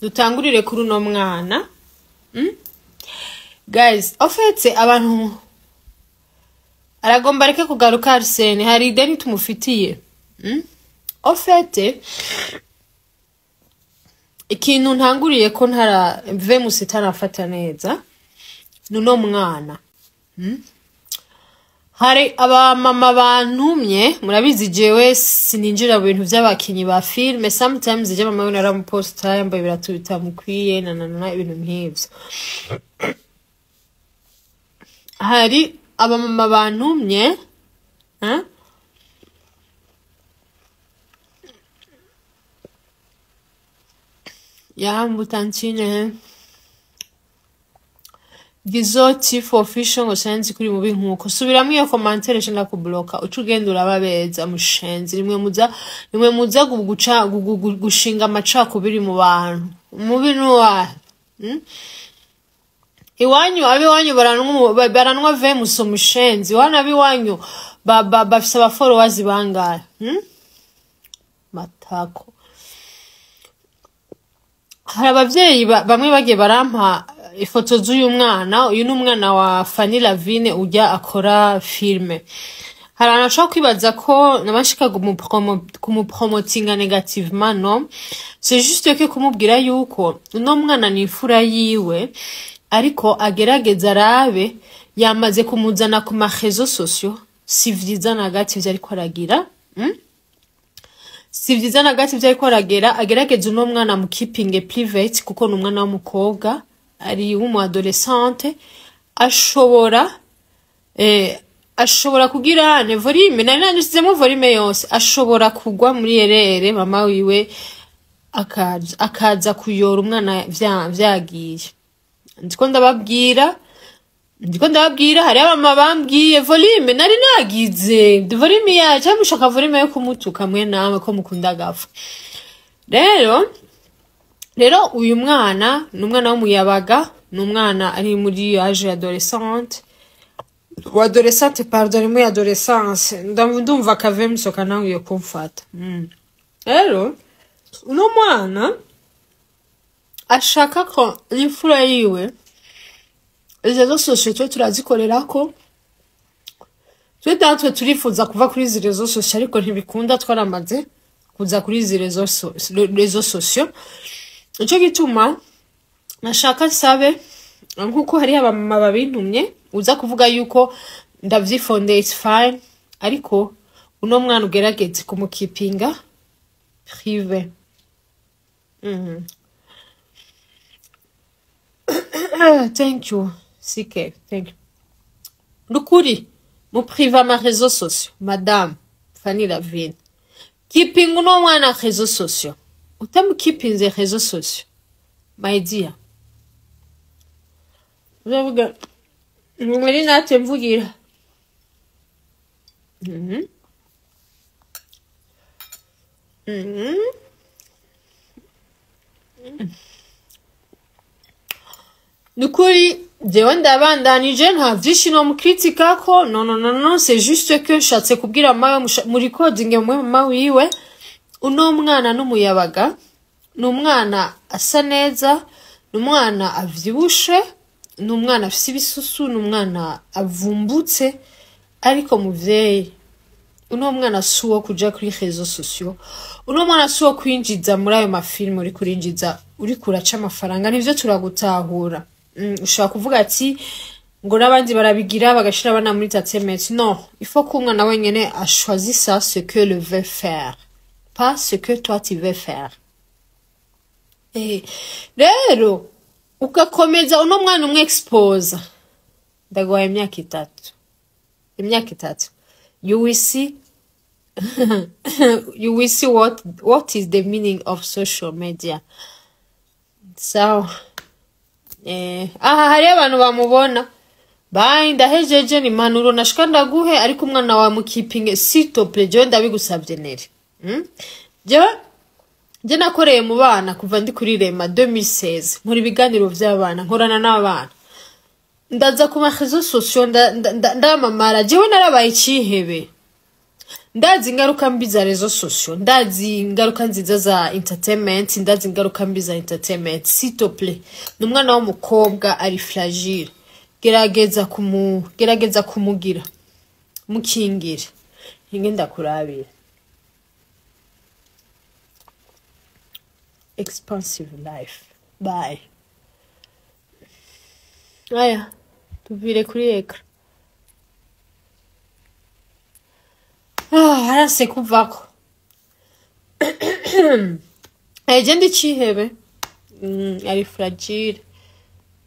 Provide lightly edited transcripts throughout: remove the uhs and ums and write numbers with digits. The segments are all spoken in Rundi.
dutangurire kuri uno mwana. Guys, ofetse abantu aragomba reke kugaruka Arsene, hari ideni tumufitiye. Ofete ikintu ntanguriye ko ntara Venus itarafata neza nuno mwana. Hari abamama bantumye, murabizi jewe sininjira mu bintu by'abakinyi ba filme, sometimes je mama we naramuposta yambaye biratubita mukwiye na ibintu nk'ivyo. Hari abamama bantumye mbutantine Gizoti for official ngo senzi kuri mu binkuko subiramwe iyo commentaire je nakubloka ucugenda urababeza mushenzi rimwe muza gushinga amacako biri mu bantu mu bintu wa iwanyu abiwanyu baranwa Venus mushenzi wana abiwanyu bafise aba followers bangahe matako. Hari abavyeyi bamwe bagiye barampa ifoto z'uyu mwana, uyu n'umwana wa Fanny Lavine ujya akora filme. Hari anashaka kwibaza ko nabashika kumupromotinga negativement, no? C'est juste que kumubwira yuko uno mwana ni imfura yiwe, ariko agerageza arabe yamaze kumuzana ku ma réseaux sociaux, si vyiza na gati vyo ariko aragira. Si vyiza na gati vyo ariko aragira, agerageza uno mwana mu keeping private kuko n'umwana w'umukobwa ari umu adolescente, ashobora kugira ne volume nari nanditsemo volume yose, ashobora kugwa muri erere mama wiwe akaza kuyora umwana vyagiye. Ndiko ndababwira hari abama bambwiye volume nari nagize volume ya cyangwa ushaka volume yo kumutuka mwe nawe ko mukunda gafu. Rero uyu mwana n'umwana w'umuyabaga, n'umwana ari muri âge adolescente pardon muri adolescence, ndumva kave musoka nawe yo kumfata. Rero uno mwana ashaka ko imfura yiwe izo societe turazikorera ko natwe turifuza kuva kuri izi réseaux sociaux, ariko ntibikunda, twaramaze kuza kuri izi réseaux sociaux. Ico gituma nashaka sabe nkuko hari abamama babintumye uza kuvuga yuko ndavyifonde it's fine, ariko uno mwana ugerageze kumukipinga privé. Thank you CK, thank you. Kuri mu privé ma réseaux sociaux, madame Fanny Lavine, keeping uno mwana réseaux sociaux, utamukipinze réseaux sociaux, my dear. Uzavuga muri natwe mvugira. Nukuri jewe ndabandanije nta vyinshi no mukritika ko no, c'est juste que shatse kubwira muri coding mama wiwe uno mwana n'umuyabaga, n'umwana asa neza, n'umwana avyibushe, n'umwana afise ibisusu, n'umwana avumbutse, ariko muvyeyi uno mwana suwo kuja kuri réseaux sociaux, uno mwana suwo kwinjiza muri ayo mafilme uri kurinjiza uri kuraca amafaranga, nivyo turagutahura. Ushaka kuvuga ati ngo nabandi barabigira bagashira bana muri entertainment. Non, il faut que umwana wenyene a choisi ça, ce que le veut faire, pas ce que toi tu veux faire. Rero ukakomeza uno mwana umwexpose, ndagwa imyaka 3, you will see what is the meaning of social media. So hari abantu bamubona bayi ndahejeje ni Impanuro nashika ndaguhe, ariko umwana wa mukipinge sito plejo ndabigusabye Nelly. Je nakoreye mu bana kuva ndi kuri Rema 2016 muri biganiro by'abana, nkorana n'abana, ndaza ku ma réseaux sociaux ndamamara, jewe narabaye ikihebe, ndazi ingaruka mbi za rezo sosio, ndazi ingaruka nziza za entertainment, ndazi ingaruka mbi za entertainment. S'il te plaît, n'umwana w'umukobwa ari fragile, gerageza kumugira mukingire ingenda kurabira. Expensive life. Bye. Aya, tuvire kuri ekra. Harase kuvako. Ejendi chihebe. Ari fragile.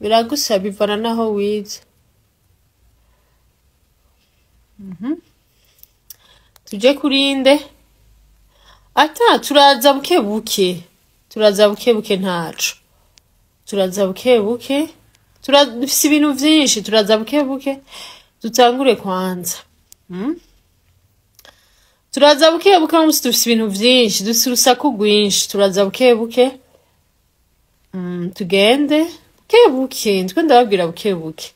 Biragusaba bivana naho wize. Tuje kurinde. Ata turaza bukebuke. Turaza bukebuke ntaco. Turaza bukebuke. Turafise ibintu vyinshi, turaza bukebuke. Dutangure kwanza. Turaza bukebuke musi dufise ibintu vyinshi, dufise urusaku rwinshi. Turaza bukebuke. Tugende bukebuke, twe ndababwira bukebuke.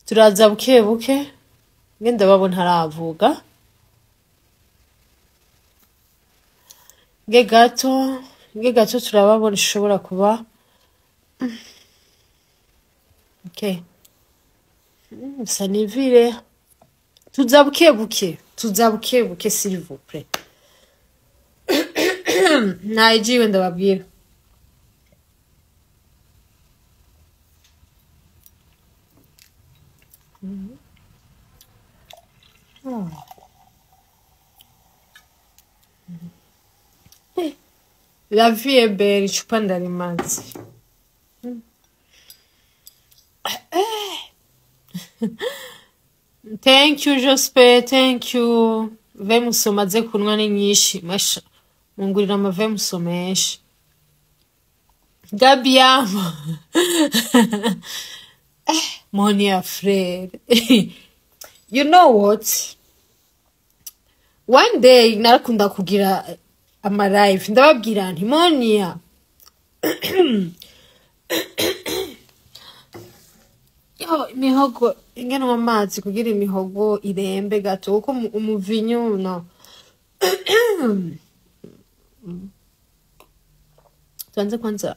Turaza bukebuke. Ngenda babona haravuga. Nge gato turababona ishobora kuba. Okay. Sanivire. Tuza bukebuke s'il vous plaît. Najiwe ndababwira. La vie est belle, je prends dans les mains. Thank you, Jospe, thank you. Vemuso maze kunwa ni nyinshi, masha. Mungurira amavemuso menshi. Gabiamo. Mon frère. You know what? One day narakunda kugira ama live ndababwira nti Monia yo imihogo ingene amazi kugira imihogo irembe gato uko umuvinyu no Tuanze kwanza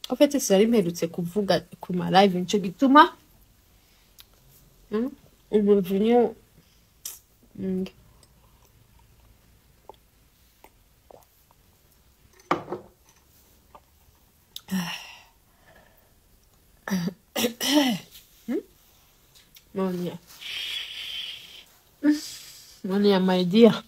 ofete sari mperutse kuvuga ku ma live nico gituma umuvinyu Monia my dear.